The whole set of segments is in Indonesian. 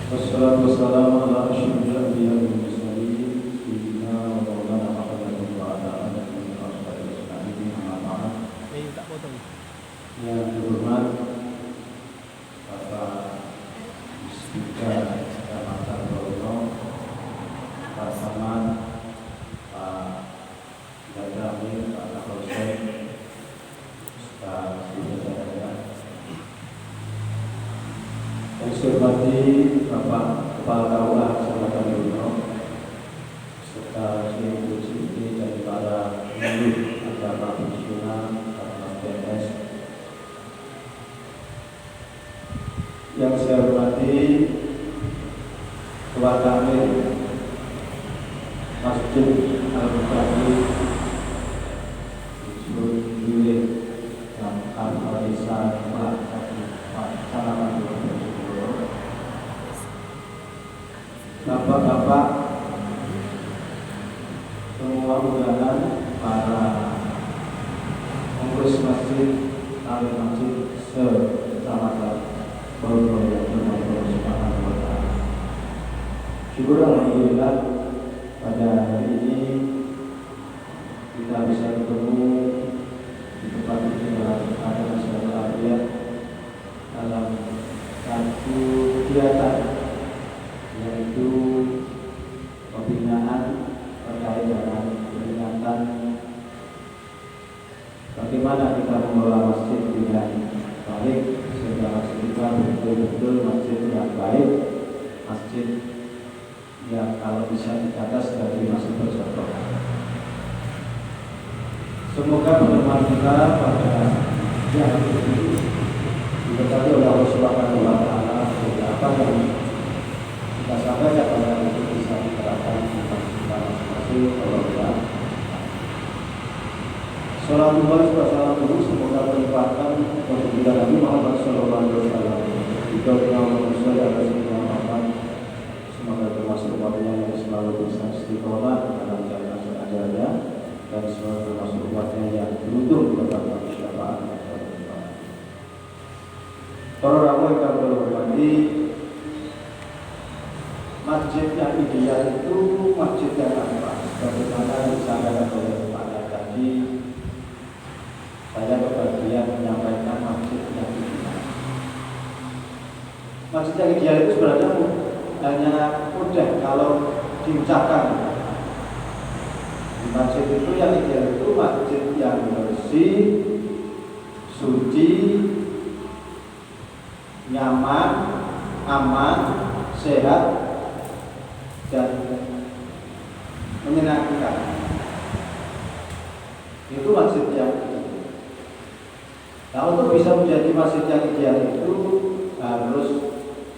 Wassalamu ala asyrafil anbiya'i wal mursalin sayyidina wa maulana Muhammadin wa ala alihi wa sahbihi ajma'in. Amma ba'd. Yang terhormat Bapak Spika Kecamatan Brono, Pak Saman, Pak Dadamir, Pak Kapolsek, Pak Sudara, yang saya hormati Bapak Kepala KUA Kecamatan Brono, serta seluruh ini dari para pemilik agama profesional, para PNS. Yang saya hormati keluarga Amir Masjid Al-Bukhari Bismillah yang Al-Farisa Kecamatan Brono, Bapak-bapak semua undangan, para pengurus masjid, ahli masjid se-Kecamatan Brono yang bermanfaat Subhanahu wa ta'ala. Syukur alhamdulillah pada hari ini kita bisa bertemu di tempat ini dalam keadaan sehat walafiat dalam satu kegiatan, yaitu pembinaan terkait dengan peringatan bagaimana kita mengelola masjid dengan baik sehingga masjid kita betul-betul masjid yang baik, masjid yang kalau bisa dikata sebagai masjid bercontoh. Semoga penemuan kita pada yang ini diberkati oleh Allah Subhanahu wa ta'ala, apa yang kita sampaikan pada itu bisa diterapkan di kita masing-masing. Salawatullah wa salamuhu, semoga berlimpahkan kepada Nabi Muhammad sallallahu alaihi wasallam. Kita berdoa supaya Rasulullah Muhammad semoga termasuk umatnya yang selalu berusaha istiqomah dalam jalan ajarannya, dan semoga termasuk umatnya yang beruntung mendapatkan syafaat. Para ramu yang kami hormati, masjid yang ideal itu masjid yang apa? Bagaimana disampaikan oleh Pak tadi, saya kebagian menyampaikan masjid yang ideal. Masjid yang ideal itu sebenarnya hanya mudah kalau diucapkan. Di masjid itu yang ideal itu masjid yang bersih, suci, nyaman, aman, sehat, dan menyenangkan. Itu masjid yang ideal. Nah, untuk bisa menjadi masjid yang ideal itu harus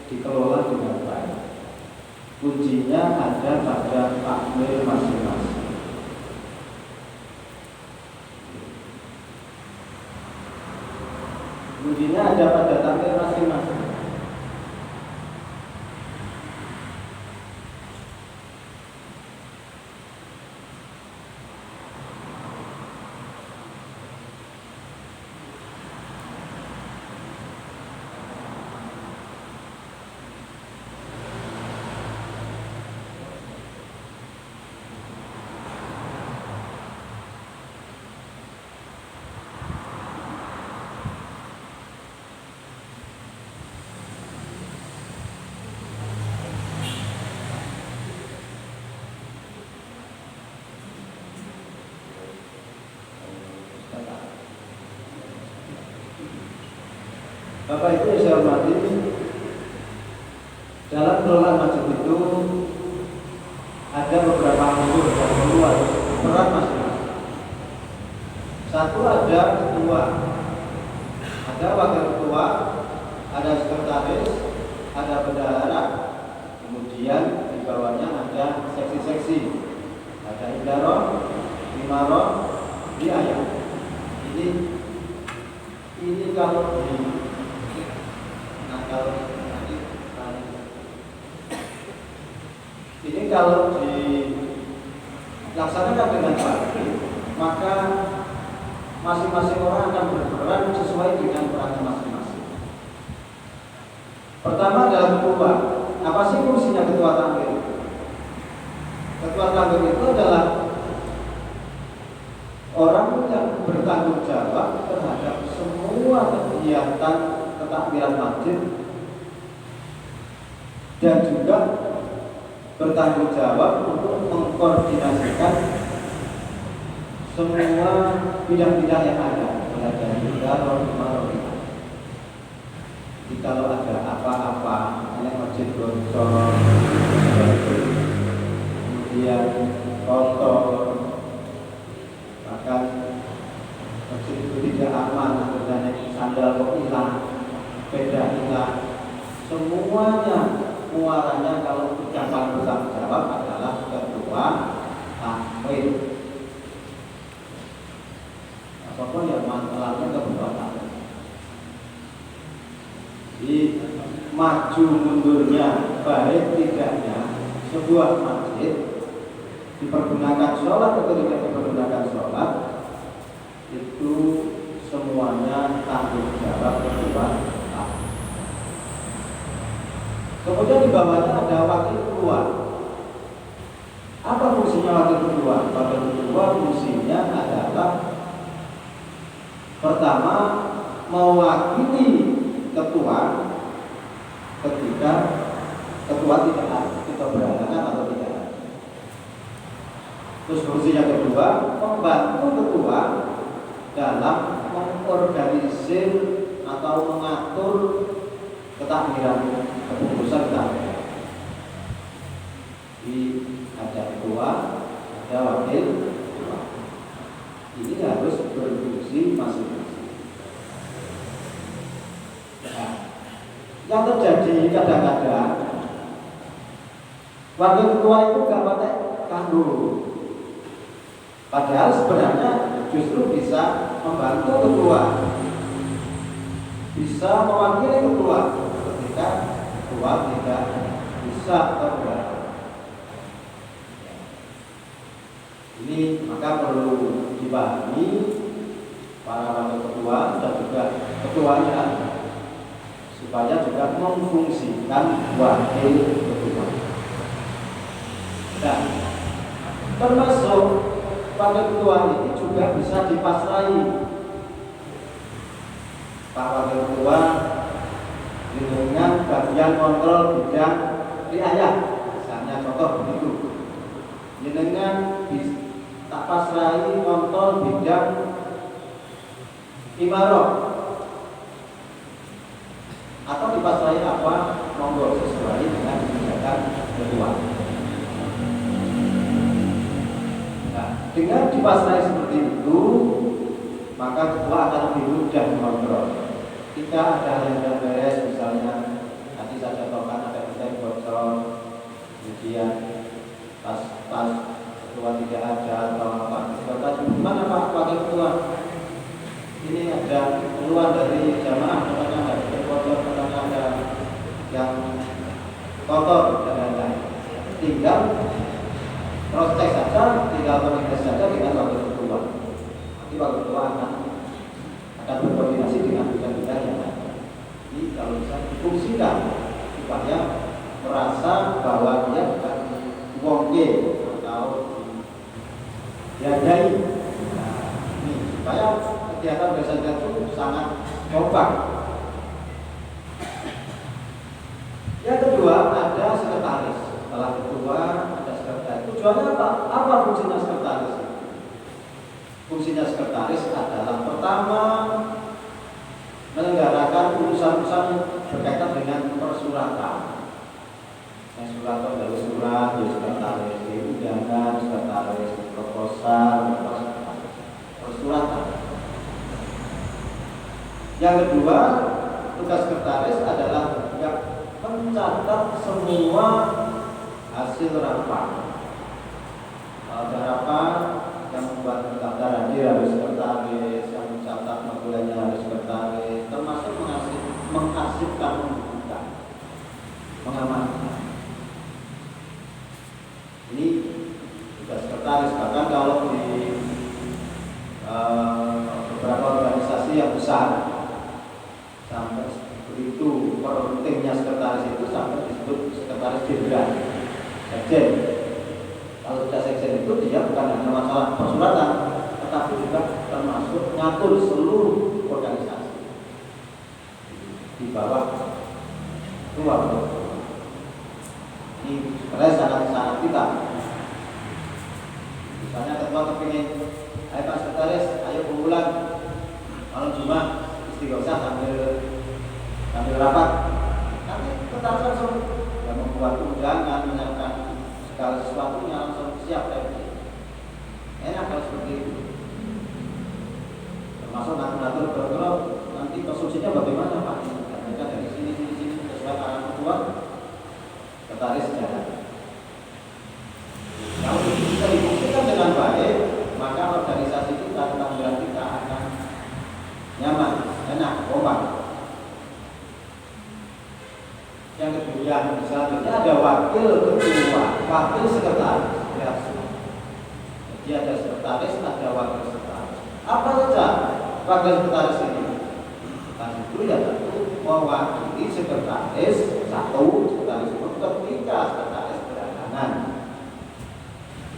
dikelola dengan baik. Kuncinya ada pada takmir masing-masing. Kuncinya ada pada takmir masing-masing. Bapak Ibu yang saya hormati, dalam kelola masjid itu ada beberapa unsur yang keluar peran masing-masing. Satu, ada ketua, ada wakil ketua, ada sekretaris, ada bendahara, kemudian di bawahnya ada seksi-seksi, ada idaroh, imaroh, riayah. Ini kalau dilaksanakan dengan baik, maka masing-masing masing-masing orang akan berperan sesuai dengan perannya masing-masing. Pertama adalah ketua. Apa sih fungsinya ketua takmir? Ketua takmir itu adalah orang yang bertanggung jawab terhadap semua kegiatan ketakmiran masjid dan juga bertanggung jawab untuk mengkoordinasikan semua bidang-bidang yang ada, mulai dari idarah, marofah. Jadi kalau ada apa-apa, ini masjid bocor, kemudian kotor, bahkan masjid itu tidak aman, misalnya sandal kok hilang, sepeda hilang, semuanya muaranya kalau ucapan bertanggung jawab adalah ketua takmir. Apapun yang masalahnya kebutuhan. Jadi maju mundurnya baik tidaknya sebuah masjid dipergunakan sholat atau tidak dipergunakan sholat itu semuanya tanggung jawab ketua. Kemudian di bawahnya ada wakil ketua. Apa fungsinya wakil ketua? Wakil ketua fungsinya adalah pertama mewakili ketua ketika ketua tidak ada, kita berhalangan atau tidak ada. Terus fungsinya kedua membantu ketua dalam mengorganisir atau mengatur ketakmiran, keputusan ketakmiran. Jadi ada ketua, ada wakil ketua. Ini harus berfungsi masing-masing. Nah, yang terjadi kadang-kadang wakil ketua itu gak pakai kanggo. Padahal sebenarnya justru bisa membantu ketua, bisa mewakili ketua ketika ketua tidak bisa bergerak. Ini maka perlu dipahami para wakil ketua dan juga ketuanya supaya juga memfungsikan wakil ketua. Dan termasuk wakil ketua ini juga bisa dipasrai. Pak wakil ketua dengan bagian kontrol bidang riayah, misalnya contoh begitu. Dengan tak pasrai kontrol bidang imarah atau dipasrai apa monggo sesuai dengan kebijakan ketua. Nah, dengan dipasrai seperti itu maka ketua akan lebih mudah mengontrol. Jika ada hal yang tidak beres, misalnya tadi saya contohkan ada desain bocor, kemudian pas ketua tidak ada atau apa, gimana Pak wakil ketua? Ini ada keluhan dari jamaah, katanya ada bocor, katanya ada yang kotor dan lain-lain. Tinggal proses saja, tinggal komunikasi saja dengan wakil ketua. Nanti wakil ketua akan berkoordinasi dengan bidang-bidang yang ada. Jadi kalau bisa fungsikan supaya merasa bahwa dia bukan wongge atau dihargai. Nah, ini supaya kegiatan desa itu sangat kompak. Yang kedua ada sekretaris. Setelah ketua ada sekretaris. Tujuannya apa? Apa fungsinya sekretaris? Fungsinya sekretaris adalah pertama menyelenggarakan urusan-urusan berkaitan dengan persuratan. Suratan dari surat, sekretaris, undangan, sekretaris, proposal, persuratan. Yang kedua, tugas sekretaris adalah juga mencatat semua hasil rapat. Ada rapat yang membuat daftar hadir harus sekretaris, yang mencatat makulanya harus sekretaris, termasuk mengarsipkan, membukukan, mengamankan. Ini tugas sekretaris. Bahkan kalau di beberapa organisasi yang besar, sampai begitu pentingnya sekretaris itu sampai disebut sekretaris jenderal, sekjen. Kalau tidak sekjen itu dia bukan hanya masalah persuratan, tetapi juga termasuk ngatur seluruh organisasi di bawah ketua. Ini sebenarnya sangat kita. Misalnya ketua kepingin, ayo Pak Sekretaris, ayo pulang malam Jumat istighosah sambil rapat. Nanti kita langsung yang membuat undangan, menyiapkan segala sesuatunya langsung siap lagi. Enak kalau seperti itu. Termasuk ngatur program nanti konstruksinya bagaimana Pak? Mereka dari sini sesuai arahan ketua, sekretaris jalan. Kalau bisa dibuktikan dengan baik, maka organisasi kita, tampilan kita akan nyaman, enak, kompak. Yang kedua, selanjutnya ada wakil ketua, wakil sekretaris. Jadi ada sekretaris, ada wakil sekretaris. Apa saja wakil sekretaris ini? Itu ya tentu mewakili sekretaris satu, sekretaris ketika sekretaris berhalangan.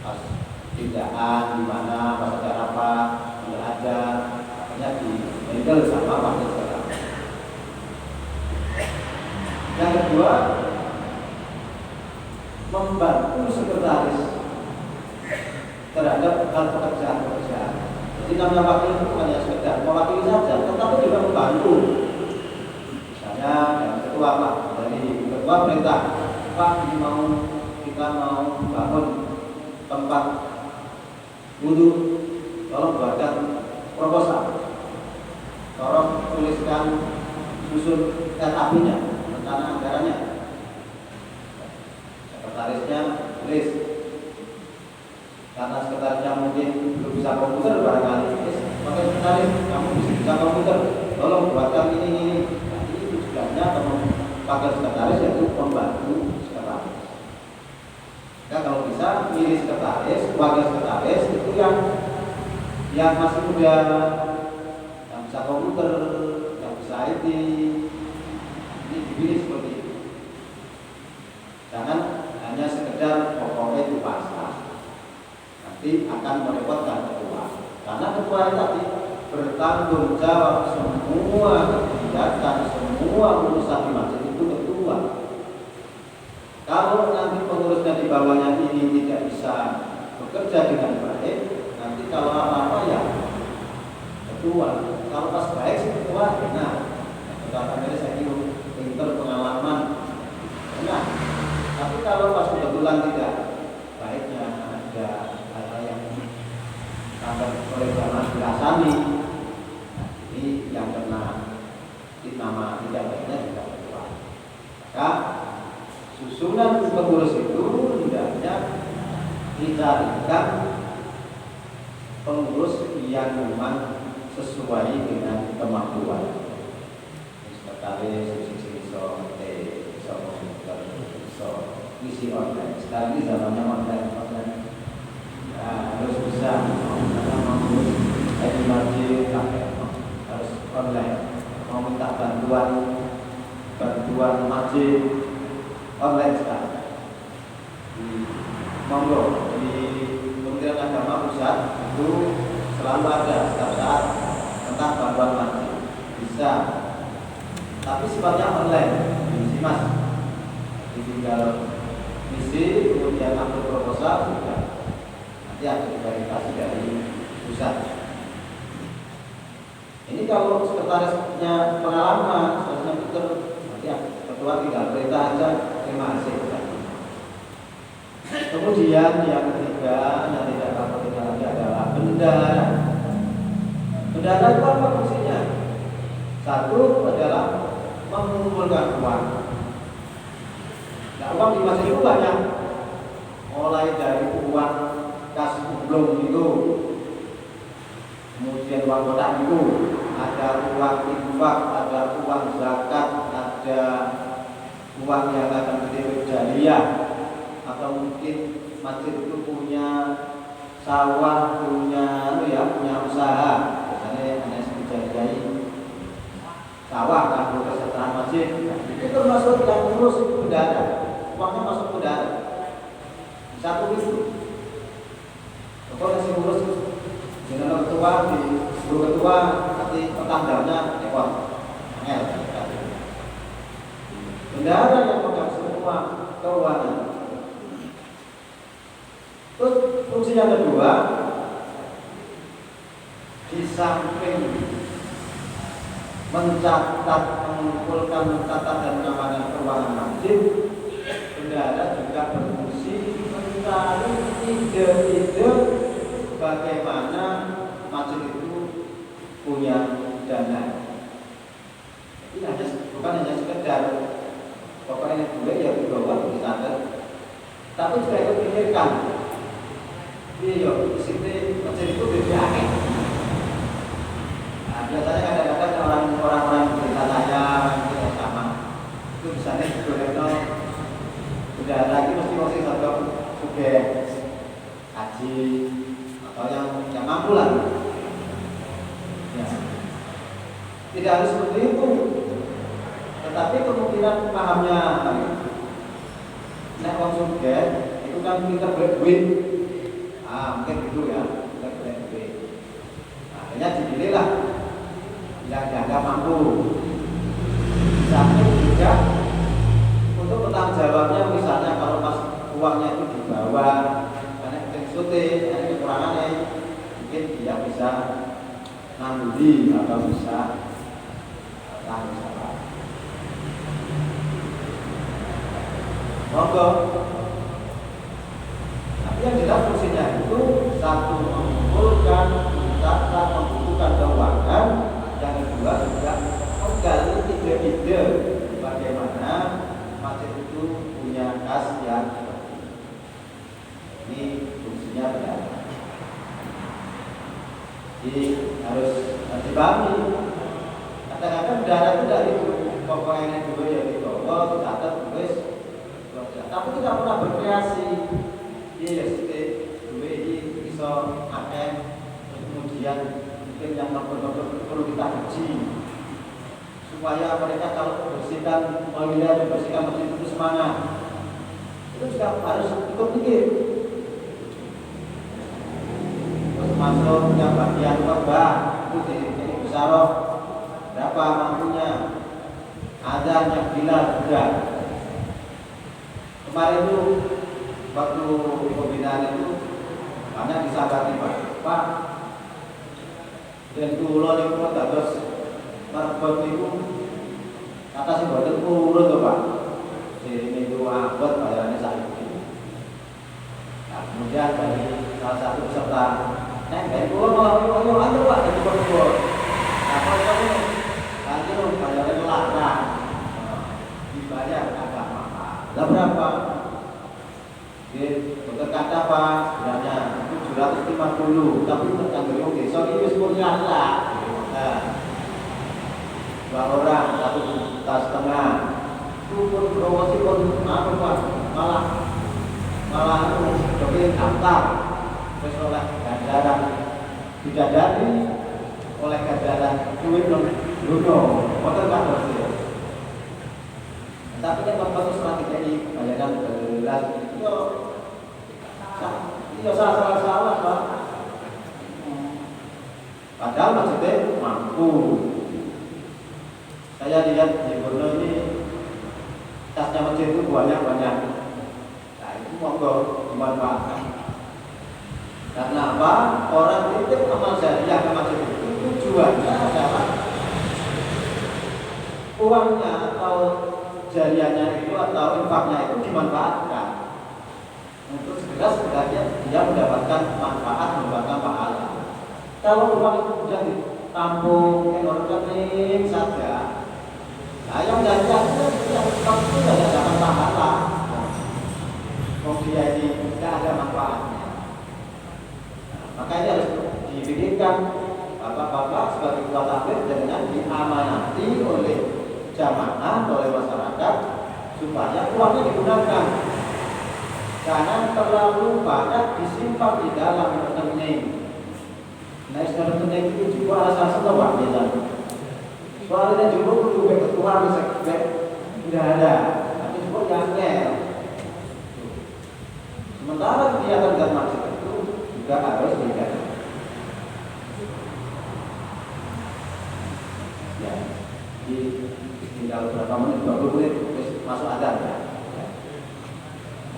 Pas tindakan di mana pas ada rapat tidak ada, akhirnya di handle sama wakil sekretaris. Yang kedua, membantu sekretaris terhadap hal pekerjaan. Jadi namanya wakil itu bukan hanya sekedar mewakili saja, tetapi juga membantu. Misalnya yang ketua Pak, dari ketua perintah, Pak kita mau bangun tempat wudhu, tolong buatkan proposal, tolong tuliskan susun RAP-nya, rencana anggarannya. Sekretarisnya tulis, karena sekretarisnya mungkin belum bisa komputer barangkali, maka sekretaris kamu bisa komputer, tolong buatkan ini. Nah, ini tujuannya pakai sekretaris yaitu membantu sekretaris. Nah, kalau bisa milih sekretaris, wakil sekretaris itu yang masih muda, yang bisa komputer, yang bisa IT, ini dipilih seperti itu. Jangan hanya sekedar pokoknya itu pasrah, nanti akan merepotkan ketua. Karena ketua tadi bertanggung jawab semua kegiatan, semua urusan di masjid itu ketua. Kalau nanti pengurusnya di bawahnya ini tidak bisa bekerja dengan baik, nanti kalau apa-apa ya ketua. Kalau pas baik sih ketua, nah ketua kami saya ini pinter, pengalaman, nah. Tapi kalau pas kebetulan tidak baiknya ada hal-hal yang sampai oleh zaman dirasani, nah, ini yang kena nama tidak baiknya juga ketua. Maka susunan pengurus itu hendaknya dicarikan pengurus yang memang sesuai dengan kemampuan. Sekretaris, isi online. Sekarang ini zamannya online. Nah, harus bisa mengurus edukasi harus online. Mau minta bantuan masjid online sekarang. Monggo di Kementerian Agama Pusat itu selalu ada setiap saat tentang bantuan masjid. Bisa, tapi sifatnya online. Isi mas, tinggal isi, kemudian upload proposal, sudah. Nanti ada verifikasi dari pusat. Ini kalau sekretarisnya pengalaman, sekretarisnya pinter, nanti ketua tinggal perintah aja, terima kasih. Kemudian yang ketiga, yang tidak kalah penting lagi adalah bendahara. Bendahara itu apa fungsinya? Satu adalah mengumpulkan uang. Nah, uang di masjid itu banyak, mulai dari uang kas umblong itu, kemudian uang kotak itu, ada uang infak, ada uang zakat, ada uang yang akan dititip jariah, atau mungkin masjid itu punya sawah, punya usaha, misalnya hanya sedikit jariah Terus yang ngurus itu bendara, uangnya masuk bendara. Satu itu. Pokoknya si ngurus dengan ketua di guru ketua nanti petandanya ekor. Bendara yang pegang semua keuangan. Terus fungsi yang kedua, di samping mencatat, mengumpulkan, mencatat dan mengamankan keuangan masjid, bendara juga berfungsi mencari ide-ide bagaimana masjid itu punya dana. Jadi bukan hanya sekedar pokoknya gue ya di bawah di standar, tapi juga itu pikirkan. Iya, di sini masjid itu beda. Biasanya kadang-kadang orang-orang desa saya yang sama itu misalnya di Gorekno udah lagi mesti satu suge haji atau yang mampu lah ya. Tidak harus seperti itu, tetapi kemungkinan pahamnya nek wong suge itu kan kita berduit mungkin gitu ya, kita berduit akhirnya dipilihlah yang dianggap mampu. Samping juga untuk bertanggung jawabnya, misalnya kalau pas uangnya itu dibawa karena kesulitan, ada kekurangannya, mungkin dia bisa nanggung atau bisa tanggung jawab. Monggo. Tapi yang jelas fungsinya itu satu mengumpulkan, mencatat, membutuhkan keuangan. Yang kedua juga menggali ide-ide bagaimana masjid itu punya kas yang seperti ini fungsinya berapa. Jadi harus dipahami. Kadang-kadang bendara itu dari pokoknya dulu ya di bawah dicatat tulis, tapi tidak pernah berkreasi. Iya sih, dulu ini bisa akan kemudian yang perlu kita uji supaya mereka kalau bersihkan toilet, membersihkan masjid itu semangat. Itu juga harus ikut mikir. Terus masuk yang bagian khotbah itu jadi besar berapa mampunya, ada yang gila juga. Kemarin itu waktu pembinaan itu banyak disabati Pak. Dan kula niku dados marbot niku kata sing boten urut to Pak. Jadi niku abot bayarane saiki. Nah, kemudian dari salah satu peserta, "Nek kula mau ayo Pak jadi bos." Nah, kalau ini lanjut bayarane larang. Dibayar agak mahal. Lah berapa? Berkata Pak, sebenarnya 750, tapi tergantung desa ini wis pun nyata. Dua orang 1,5 juta. Itu pun promosi pun apa Pak? Malah jadi daftar terus oleh ganjaran bidadari, oleh ganjaran duit luno, motor kan bersih. Tapi kan bapak serang jadi bayaran belas itu salah Pak. Padahal maksudnya mampu. Saya lihat di Borneo ini tasnya masjid itu banyak. Nah itu monggo dimanfaatkan. Karena apa? Orang titip amal jariah ke masjid itu tujuannya adalah uangnya atau jariahnya itu atau infaknya itu dimanfaatkan untuk sebenarnya dia mendapatkan manfaat, mendapatkan pahala. Kalau uang itu sudah ditampung ke rekening saja, nah yang jariah itu yang itu tidak dapat pahala. Dia ini tidak ada manfaatnya. Nah, maka ini harus dipikirkan bapak-bapak sebagai ketua takmir dengan diamanati oleh jamaah, oleh masyarakat supaya uangnya digunakan. Jangan terlalu banyak disimpan di dalam rekening. Nah, rekening itu juga alasan setelah biasa. Soalnya juga perlu ketua bisa Tidak ada. Tapi disebut jangkel. Sementara kegiatan dan masjid itu juga harus dijaga. Ya, tinggal berapa menit, 20 menit terus masuk adzan ya.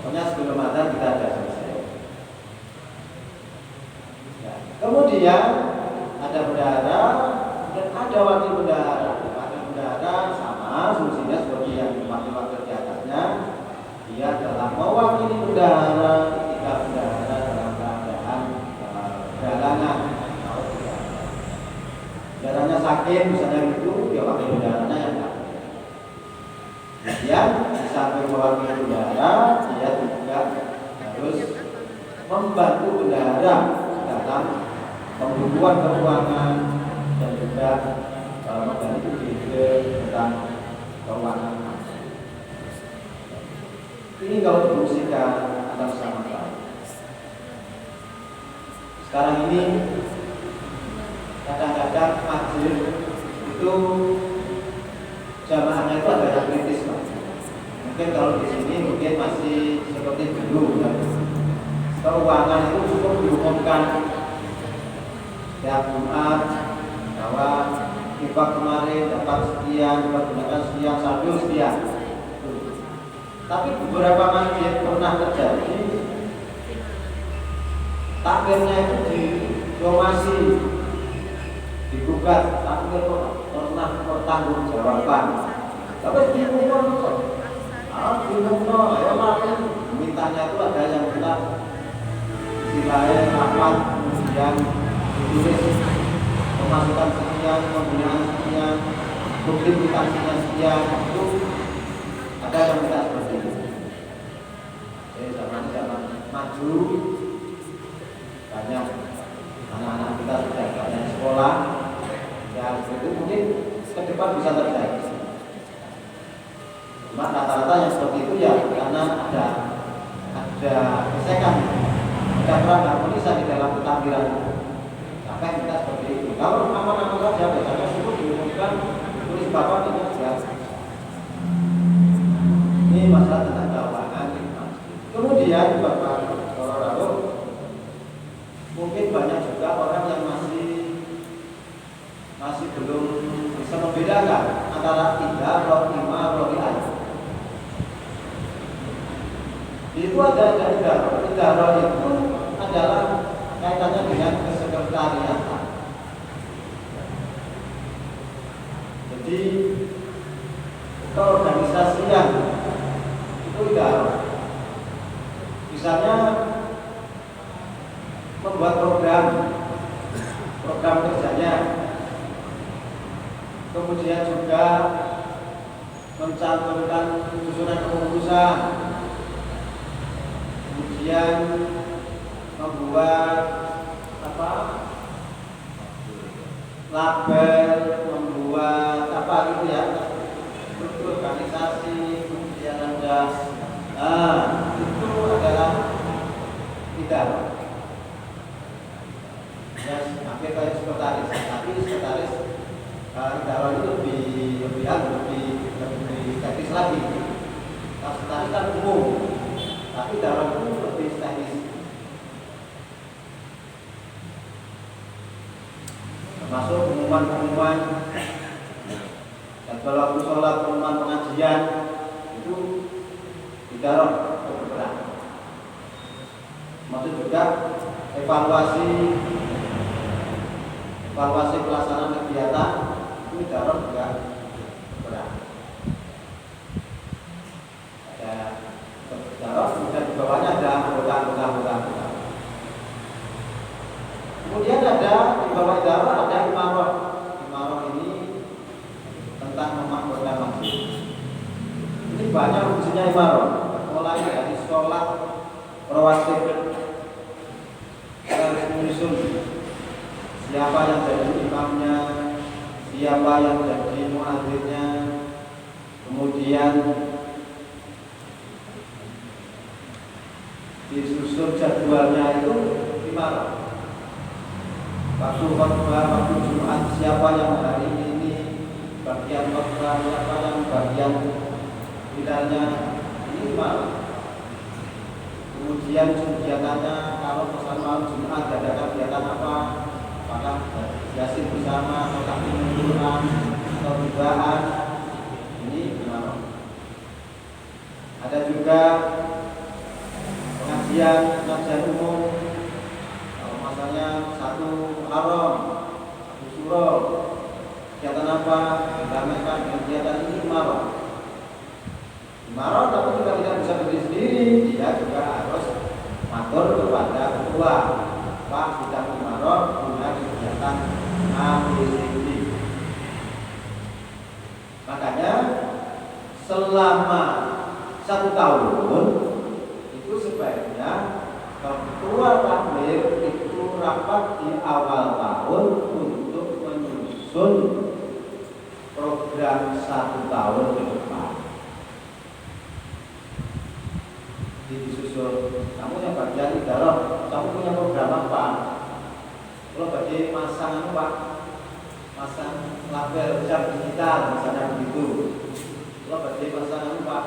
Pokoknya sebelum adzan kita ada selesai. Ya. Kemudian ada bendahara dan ada wakil bendahara. Wakil bendahara sama fungsinya seperti yang wakil-wakil di atasnya. Dia adalah mewakili bendahara ketika bendahara dalam keadaan berhalangan. Bendaharanya sakit misalnya gitu, dia wakil bendaharanya yang tak. Kemudian di samping mewakili bendahara, dia juga harus membantu bendahara dalam pembukuan keuangan dan juga membantu ide tentang keuangan. Ini kalau difungsikan atas sama tahu. Sekarang ini kadang-kadang majelis itu jamaahnya itu ada yang kritis, Pak. Mungkin kalau di sini mungkin masih seperti dulu kan. Keuangan itu cukup diumumkan setiap Jumat bahwa infak kemarin dapat sekian, dapat gunakan sekian, sambil sekian. Tapi beberapa masjid pernah terjadi takmirnya itu disomasi, digugat, takmir pernah pertanggungjawaban. Tapi diumumkan kok. Diumumkan, ya makin mintanya itu ada yang kita istilahnya rapat, kemudian ditulis pemasukan sekian, penggunaan sekian, publikasinya sekian, itu ada yang minta seperti itu. Jadi zaman maju banyak anak-anak kita sudah banyak sekolah, ya itu mungkin ke depan bisa terjadi. Cuma rata-rata yang seperti itu ya karena ada gesekan, ada perang harmonisa di dalam ketampilan. Maka kita seperti itu. Kalau aman-aman saja, biasanya sebut diumumkan tulis bapak tidak biasa. Ini masalah tentang keuangan. Kemudian Bapak Lalu, mungkin banyak juga orang yang masih belum bisa membedakan antara tiga, lima, rohi'ah. Itu ada idharah itu adalah kaitannya dengan kesekretariatan. Jadi keorganisasian itu idharah. Misalnya membuat program kerjanya, kemudian juga mencantumkan susunan kepengurusan, kemudian membuat label, membuat gitu ya, struktur organisasi, kemudian ada itu adalah tidak ya hampir kayak sekretaris, tapi sekretaris idharah itu lebih teknis lagi. Kalau sekretaris kan umum, tapi idharah itu lebih teknis. Termasuk pengumuman jadwal waktu sholat, pengumuman pengajian itu idharah berperan. Maksud juga evaluasi pelaksanaan kegiatan itu idharah juga berperan. Ada idharah, kemudian di bawahnya ada anggota. Kemudian ada di bawah idharah ada imarah. Imarah ini tentang memakmurkan masjid. Ini banyak fungsinya imarah, mulai dari sholat rawatib, harus menyusun siapa yang jadi imamnya, siapa yang jadi muadzzinnya, kemudian disusun jadwalnya itu imarah. Waktu khutbah, waktu Jumat, siapa yang hari ini bagian khutbah, siapa yang bagian takbirannya ini malam. Kemudian kegiatannya kalau pesan malam Jumat ada kegiatan apa? Apakah yasin bersama atau taklim Quran atau ribahan? Ini malam. Ada juga pengajian umum. Kalau masanya satu haram, satu surau, kegiatan apa? Diramaikan kegiatan ini malam. Marah tapi juga tidak bisa berdiri sendiri, dia juga harus matur kepada ketua Pak Bidang Marah guna kegiatan ABCD. Makanya selama 1 tahun itu sebaiknya ketua takmir itu rapat di awal tahun untuk menyusun program 1 tahun ke depan. Disusul, kamu yang bagian idarah, kamu punya program apa? Kalau bagi masang apa? Masang label jam digital misalnya begitu. Kalau bagi masang apa?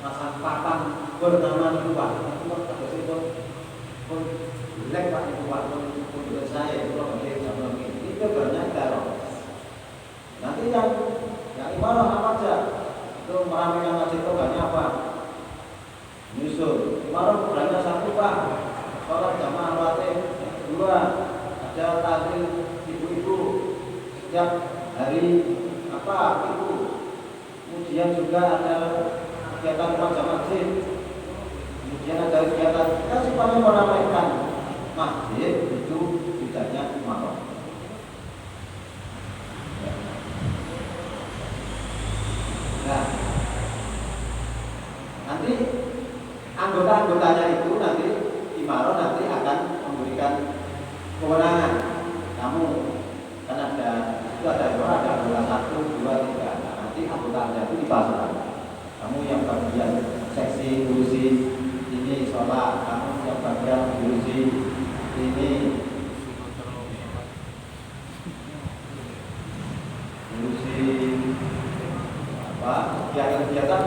Masang papan bernama itu Pak. Itu harus itu pun jelek Pak itu Pak untuk saya. Kalau bagi jam ini itu banyak idarah. Nanti yang imarah apa aja? Itu meramaikan masjid programnya apa? Nyusul, kemarin programnya 1 Pak, sholat jamaah rawatib 2, ada taklim ibu-ibu setiap hari apa itu, kemudian juga ada kegiatan remaja masjid, kemudian ada kegiatan supaya meramaikan masjid itu tidaknya imarah. Nah, nanti anggota-anggotanya itu nanti imarah nanti akan memberikan kewenangan. Kamu kan ada anggota 1, 2, 3. Nah, nanti anggotanya itu dipasang. Kamu yang bagian seksi ngurusi ini sholat, kamu yang bagian ngurusi ini apa kegiatan-kegiatan,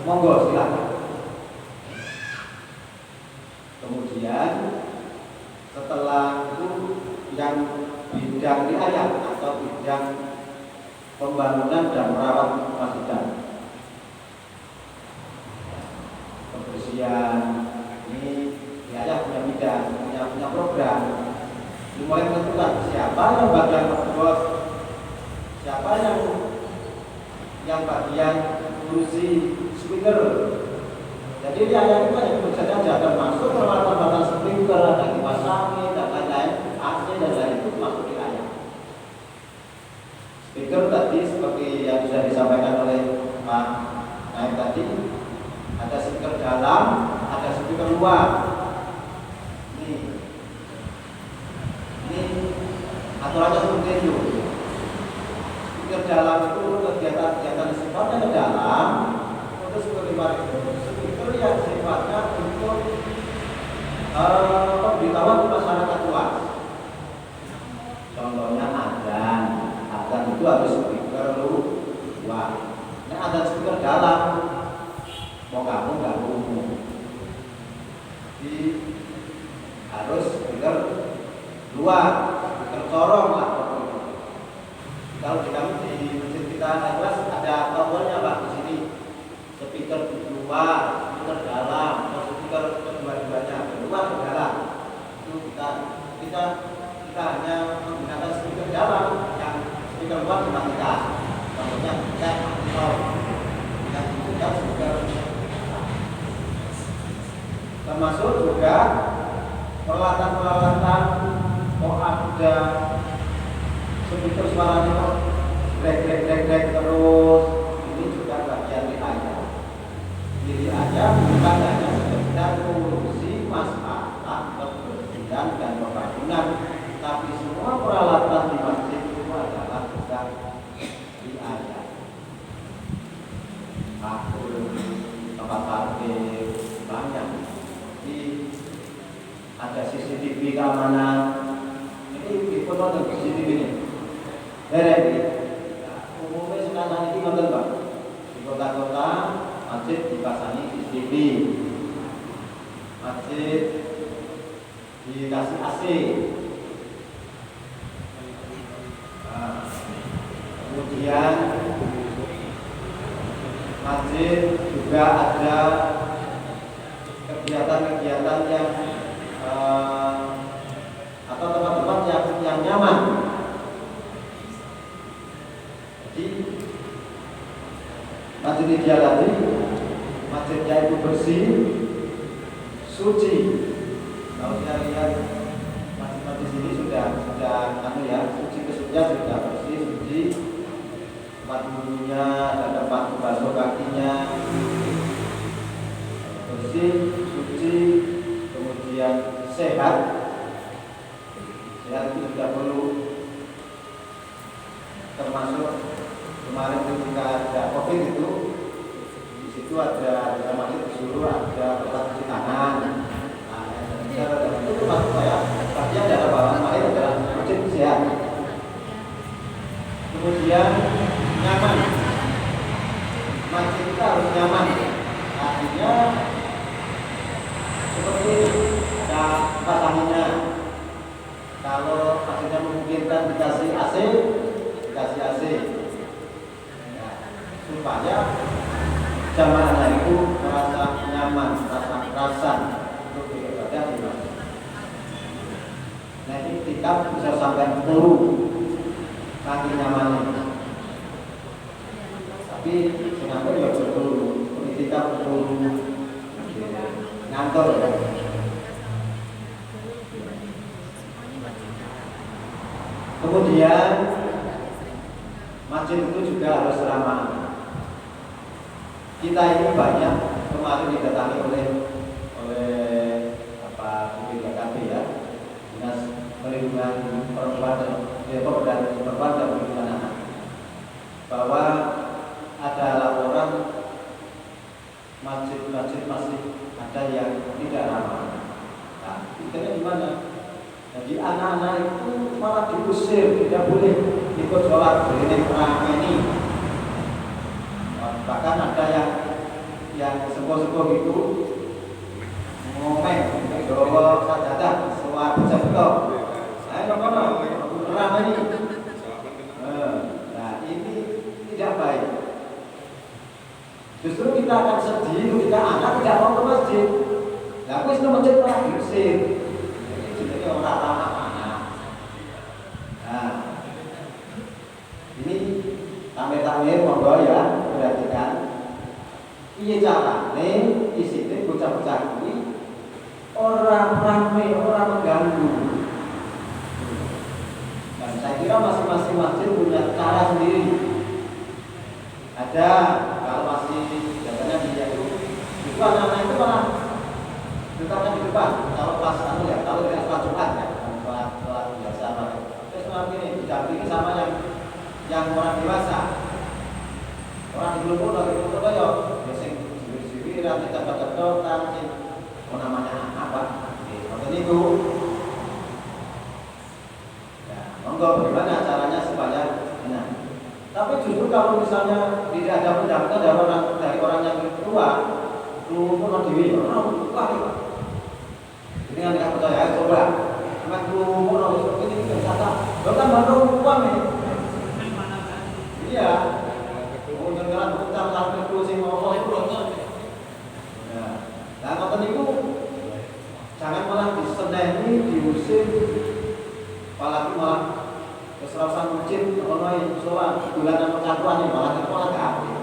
monggo silakan. Kemudian setelah itu yang bidang riayah atau bidang pembangunan dan merawat masjid, kebersihan, ini riayah punya bidang, punya program. Mulai menentukan siapa yang bagian bos, siapa yang bagian ngurusi speaker. Jadi riayah itu hanya kerjanya jangan masuk peralatan sprinkler, ada kipas angin dan lain-lain, AC dan lain itu masuk di riayah. Speaker tadi seperti yang sudah disampaikan oleh Pak Naib tadi, ada speaker dalam, ada speaker luar. Ini aturannya seperti itu. Speaker dalam itu kegiatan sifatnya ke dalam, terus seperti yang sifatnya untuk pemberitahuan masyarakat luas. Contohnya adzan itu harus speaker luar. Nah, adzan speaker dalam, mau kamu nggak umum, jadi harus speaker luar, speaker corong lah. Kalau di kami di masjid kita ada towernya Pak di sini, speaker luar, speaker dalam, atau speaker kedua-duanya, luar dan dalam. Itu kita hanya menggunakan speaker dalam, yang speaker luar dimatikan. Contohnya cek atau yang itu kan speaker. Termasuk juga peralatan-peralatan, ada speaker suaranya grek terus, ini juga bagian riayah. Diri aja bukan hanya sekedar mengurusi masalah kebersihan dan pembangunan, tapi semua peralatan di masjid itu adalah juga riayah. Akul, tempat parkir, banyak. Jadi ada CCTV keamanan. Ini di foto CCTV ini. Umumnya sekarang ini nonton Pak. Di kota-kota masjid AC. Kemudian masjid juga ada kegiatan-kegiatan yang atau tempat-tempat yang nyaman. Jadi masjid ideal tadi, masjidnya itu bersih, suci. Kalau kita lihat masjid-masjid sini sudah suci, kesucian sudah bersih, suci. Tempat wudhunya, ada tempat basuh kakinya, bersih, suci, kemudian sehat. Sehat itu tidak perlu, termasuk kemarin ketika ada COVID itu, di situ ada di masjid disuruh ada tempat cuci tangan. Itu termasuk bagian dari bawaan lain adalah masjid sehat. Kemudian nyaman, masjid kita harus nyaman. Artinya seperti ada kipas anginnya. Kalau masjidnya memungkinkan dikasih AC, dikasih AC. Nah, supaya jamaahnya itu merasa nyaman, merasa kerasan untuk beribadah di masjid. Nah, ini tikap bisa sampai turun saking nyamannya. Tapi kenapa ya betul politikap betul ngantor ya. Kemudian masjid itu juga harus ramah. Kita ini banyak kemarin didatangi oleh BPKB ya, Dinas Perlindungan Perempuan dan Perlindungan Anak, bahwa ada laporan masjid masih ada yang tidak ramah. Nah, itu gimana? Jadi anak-anak itu malah diusir, tidak boleh ikut sholat di ramai ini. Bahkan ada yang sepuh-sepuh itu ngomeng, bawa sajadah, suara betul. Saya ngomong ramai ini. Nah, ini tidak baik. Justru kita akan sedih ketika anak tidak mau ke masjid. Nah, aku itu masjid malah diusir. Jadi orang ramah anak. Nah, ini tamer-tamer monggo ya, perhatikan. Piye carane isine bocah-bocah kuwi ora rame, ora mengganggu. Dan saya kira masing-masing masjid punya cara sendiri. Ada kalau masih jalannya dia itu anak-anak itu malah duduknya di depan. Kalau pas kalau tidak sholat Jumat ya, sholat biasa lah. Terus malam ini didampingi sama yang orang dewasa. Orang di belum lagi itu ya, biasanya sendiri nanti cepat-cepat nanti namanya apa? Seperti itu. Ya, monggo bagaimana caranya supaya enak. Tapi justru kalau misalnya tidak ada pendampingan dari orang yang tua, lumpuh dewi, orang tua. Ini yang tidak percaya, coba. Cuma lumpuh seperti ini tidak salah. Bahkan baru uang ini. Iya. Mau dengaran kita sampai kursi mau itu. Nah, kalau itu jangan malah diseneni, diusir, apalagi malah keserasan masjid, orang sholat bulanan persatuan ini malah kabeh.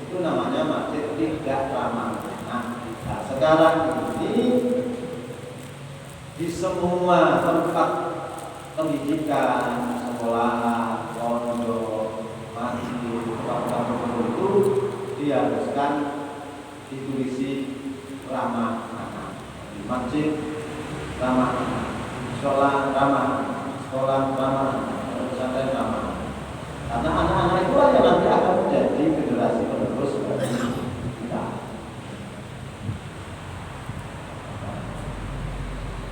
Itu namanya masjid tidak ramah. Nah, sekarang ini di semua tempat pendidikan, sekolah, pondok, masjid, tempat-tempat tertentu itu diharuskan ditulisi ramah anak. Di masjid ramah anak, sekolah ramah anak, sekolah ramah anak, pesantren ramah anak. Karena anak-anak itu yang nanti akan menjadi generasi penerus bagi kita.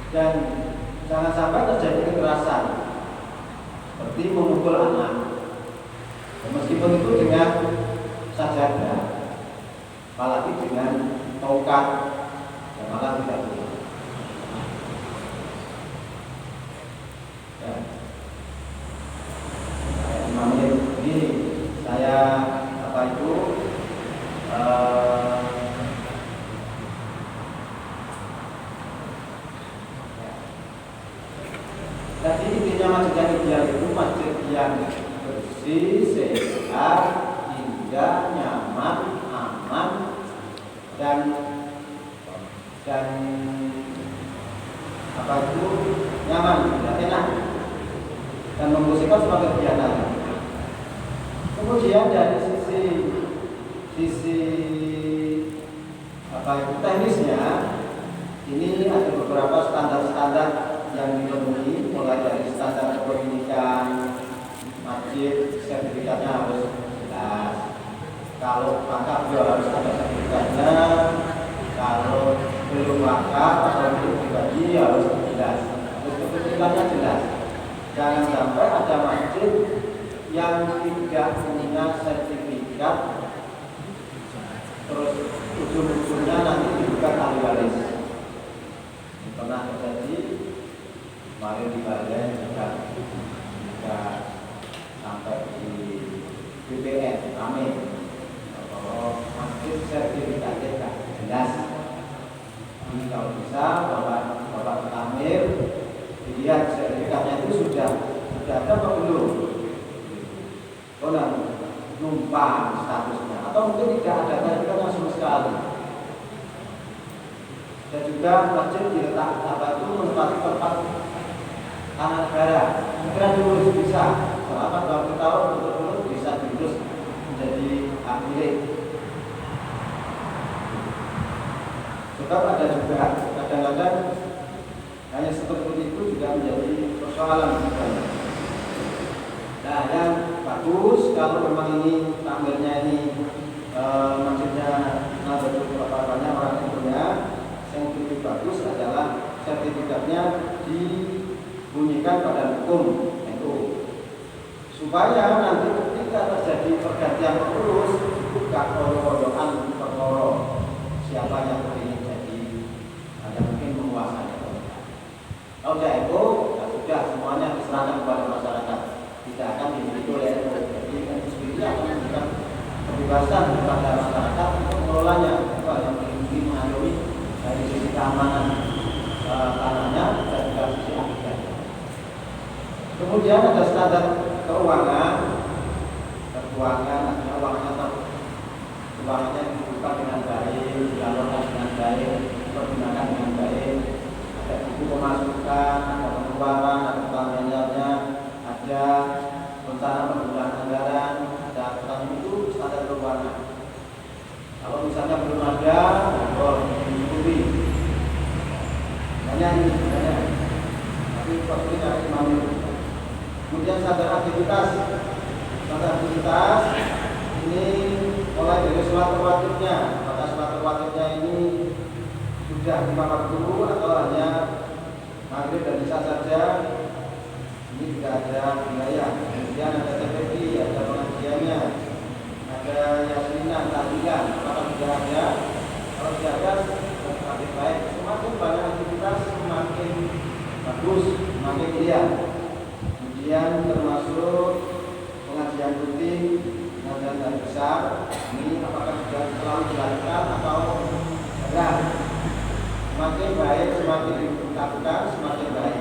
Dan jangan sampai terjadi kekerasan seperti memukul anak. Meskipun itu dengan sajadah, apalagi dengan tongkat, malah tidak boleh. ini saya apa itu jadi intinya masjid yang ideal itu masjid yang bersih, sehat, indah, nyaman, aman, dan apa itu nyaman, enak, dan membersihkan sebagai kegiatan. Kemudian dari sisi apa itu teknisnya, ini ada beberapa standar-standar yang dipenuhi, mulai dari standar kepemilikan masjid, sertifikatnya harus jelas. Kalau wakaf juga harus ada sertifikatnya. Kalau belum wakaf atau belum pribadi harus jelas. Harus sertifikatnya jelas. Jangan sampai ada masjid yang tidak punya sertifikat, terus ujung-ujungnya nanti dibuka ahli waris. Pernah terjadi. Kemarin di Balen juga sampai di BPN kami kalau masjid sertifikatnya tidak jelas. Ini kalau bisa Bapak Tamir dilihat sertifikatnya itu sudah ada atau belum? Kalau numpang statusnya atau mungkin tidak ada sertifikatnya sama sekali. Dan juga masjid diletak apa itu menempati tempat tanah negara, segera diurus bisa. Selama 20 tahun betul-betul bisa diurus menjadi hak milik. Sebab ada juga kadang-kadang hanya seperti itu juga menjadi persoalan. Nah, yang bagus kalau memang ini tampilnya ini masjidnya betul banyak orang yang punya, yang lebih bagus adalah sertifikatnya dibunyikan Badan Hukum NU, supaya nanti ketika terjadi pergantian pengurus itu gak kodok-kodokan perkara siapa yang ingin jadi ada mungkin menguasai. Kalau sudah itu ya sudah semuanya diserahkan kepada masyarakat, tidak akan dimiliki oleh NU. Jadi NU sendiri akan memberikan kebebasan kepada masyarakat untuk mengelolanya. Itu yang mungkin mengayomi dari sisi keamanan tanahnya dan juga sisi akibatnya. Kemudian ada standar keuangannya dibuka dengan baik, dilakukan dengan baik, digunakan dengan baik. Ada buku pemasukan, ada pengeluaran, ada pembayarannya, ada rencana penggunaan anggaran, ada tentang itu standar keuangan. Kalau misalnya belum ada, diikuti. Banyak ini sebenarnya, tapi waktu ini harus mampu. Kemudian standar aktivitas ini mulai dari sholat rawatibnya. Apakah sholat rawatibnya ini sudah 5 waktu atau hanya maghrib dan isya saja? Ini juga ada wilayah. Kemudian ada TPP, ada pengajiannya, ada yasinan, tahlilan. Apakah sudah ada? Kalau sudah ada, semakin baik. Semakin banyak aktivitas, semakin bagus, semakin ideal. Kemudian termasuk pengajian rutin, pengajian hari besar. Ini apakah sudah selalu dilakukan atau enggak? Semakin baik, semakin dilakukan, semakin baik.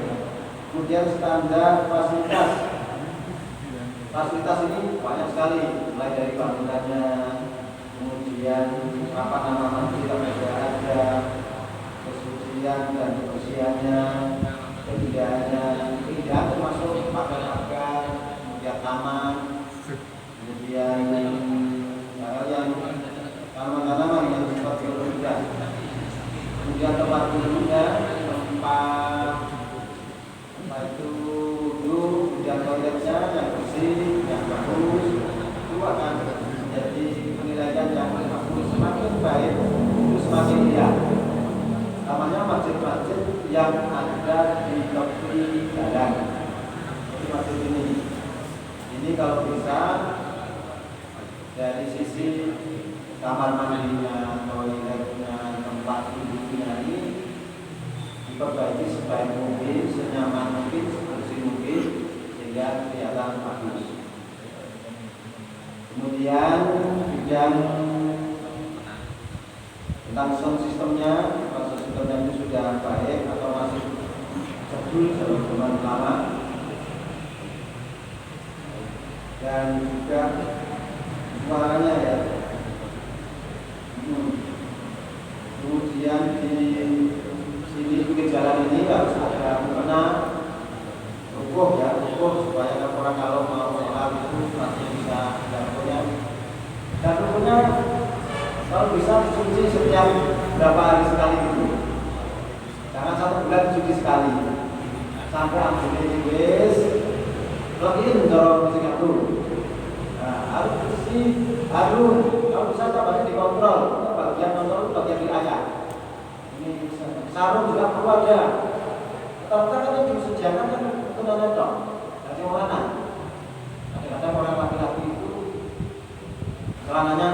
Kemudian standar fasilitas. Fasilitas ini banyak sekali, mulai dari bangunannya, kemudian apa nama masjid yang ada, kesucian dan kebersihannya, keindahan termasuk pagar-pagar, kemudian taman, kemudian yang tanaman-tanaman yang seperti berundak, kemudian tempat duduknya, tempat itu duduk, kemudian toiletnya yang bersih, yang bagus, itu akan menjadi penilaian yang bagus. Semakin baik, itu semakin ideal. Namanya masjid-masjid yang ada di tepi jalan. Jadi masjid ini kalau bisa dari sisi kamar mandinya, toiletnya, tempat duduknya ini diperbaiki sebaik mungkin, senyaman mungkin, sebersih mungkin, sehingga kelihatan bagus. Kemudian bidang tentang sound sistemnya, apakah sistemnya itu sudah baik atau masih jadul zaman lama, dan juga suaranya ya. Kemudian di sini pinggir jalan ini harus ada mukena rukuh ya, rukuh supaya orang kalau mau sholat itu masih bisa ada rukuhnya. Dan rukuhnya kalau bisa dicuci setiap berapa hari sekali gitu. Jangan 1 bulan dicuci sekali. Sampai akhirnya wis login mendorong musik itu. Nah, harus bersih, harum. Kalau bisa coba dikontrol. Bagian kontrol bagian di ayat. Ini sarung juga perlu ada. Rata-rata kan yang disediakan kan kenalan dong. Dari mana? Kadang-kadang orang laki-laki itu celananya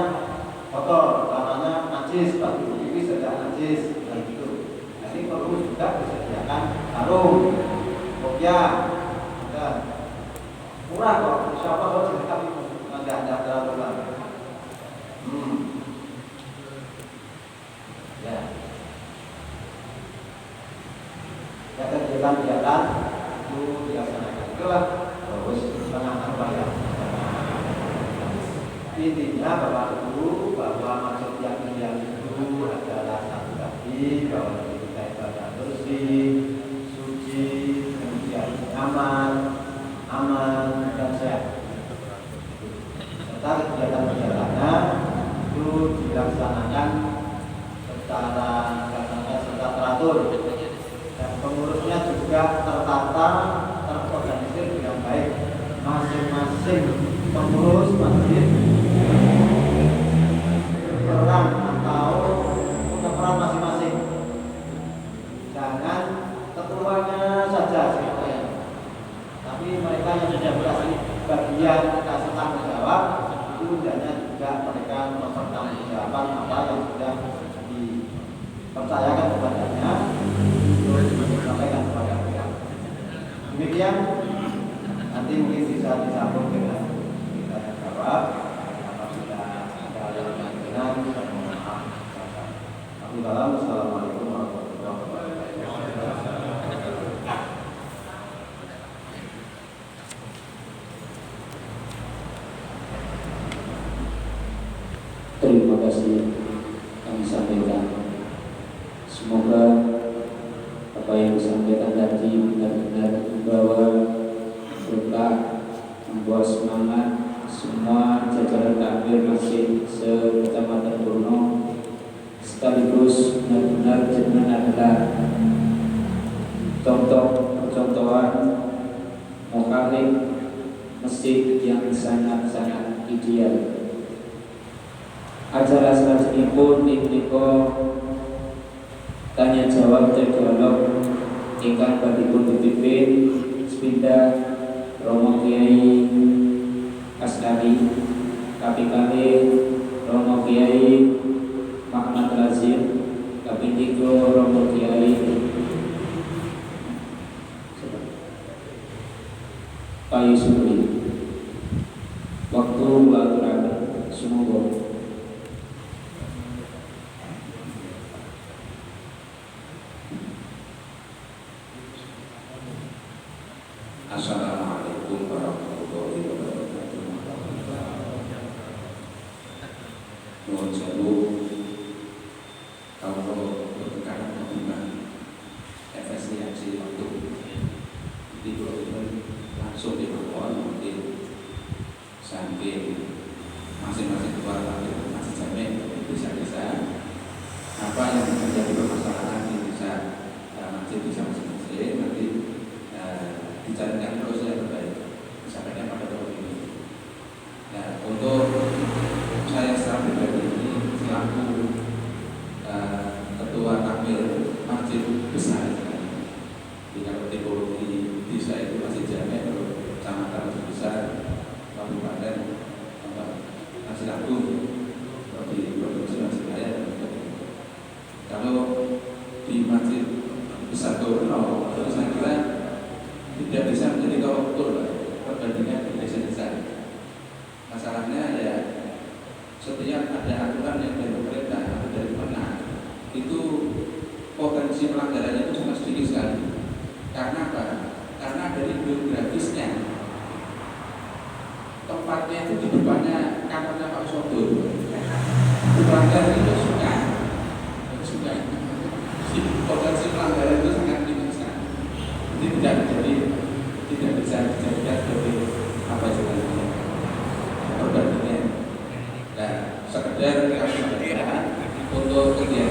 kotor, celananya najis, baju ini sudah najis, dan gitu. Jadi perlu juga disediakan sarung, kopiah, dan murah kok. Siapa kalau cerita itu nggak ada aturan. Ya kegiatan-kegiatan itu dilaksanakan itulah terus penanganan bayar. Intinya Bapak Ibu bahwa maksud yang itu adalah satu tadi bahwa kita ibadah bersih, suci, kemudian aman dan sehat. Serta kegiatan-kegiatannya itu dilaksanakan secara teratur. Pengurusnya juga tertata, terorganisir dengan baik. Masing-masing pengurus masjid berperan atau punya peran masing-masing. Jangan ketuanya saja siapa, tapi mereka yang sudah berhasil bagian kasih tanggung jawab itu hendaknya juga mereka mempertanggungjawabkan apa yang sudah dipercayakan kepadanya. Sampaikan kepada mereka. Demikian nanti mungkin bisa disambung dengan kita jawab apabila ada yang berkenan. Assalamualaikum warahmatullahi wabarakatuh. Terima kasih kami sampaikan. Semoga apa yang disampaikan tadi benar-benar membawa berkah, membawa semangat semua jajaran takmir masjid se-Kecamatan Purno, sekaligus benar-benar jenengan adalah contoh percontohan mukhalif masjid yang sangat-sangat ideal. Acara selanjutnya pun tanya jawab dan dialog ingkang badipun dipimpin sepindah Romo Kiai Askari KPKB Romo Kiai Muhammad Lazim Kapindigo Romo Kiai Payu Suri. Waktu terakhir semoga. Assalamualaikum warahmatullahi wabarakatuh. Nuhun sewu kalau berkenan mengenai efisiensi waktu diberikan langsung diperkuat mungkin saking masing-masing keluarga masih jamin bisa apa yang menjadi permasalahan di desa masjid bisa masing-masing nanti dicarikan terus yang terbaik disampaikan pada tahun ini. Nah, untuk saya secara pribadi ini selaku ketua takmir masjid besar di kategori di desa itu masih jamin kecamatan besar kabupaten masih agung di provinsi Masjid. Kalau di masjid besar Purno saya kira tidak bisa menjadi tolak ukur perbandingan di desa-desa. Masalahnya ya setiap ada aturan yang dari pemerintah atau dari mana itu potensi pelanggarannya itu sangat sedikit sekali. Karena apa? Karena dari geografisnya tempatnya itu di depannya kantornya Pak Sodo. Pelanggar itu suka. Potensi pelanggaran itu sangat tinggi sekali. Jadi tidak bisa dijadikan sebagai apa istilahnya perbandingan. Nah, sekedar kami untuk kegiatan